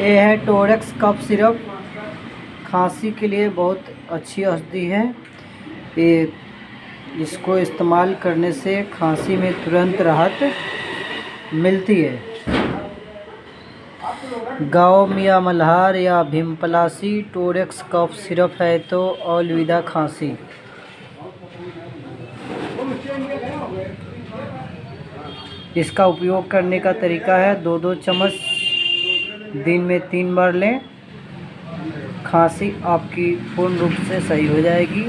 ये है Torex cough syrup. खांसी के लिए बहुत अच्छी औषधि है ये। इसको इस्तेमाल करने से खांसी में तुरंत राहत मिलती है। गाँव या मल्हार या भीमपलासी टोरेक्स कफ सिरप है तो अलविदा खांसी। इसका उपयोग करने का तरीका है 2-2 चम्मच दिन में 3 बार लें। खांसी आपकी पूर्ण रूप से सही हो जाएगी।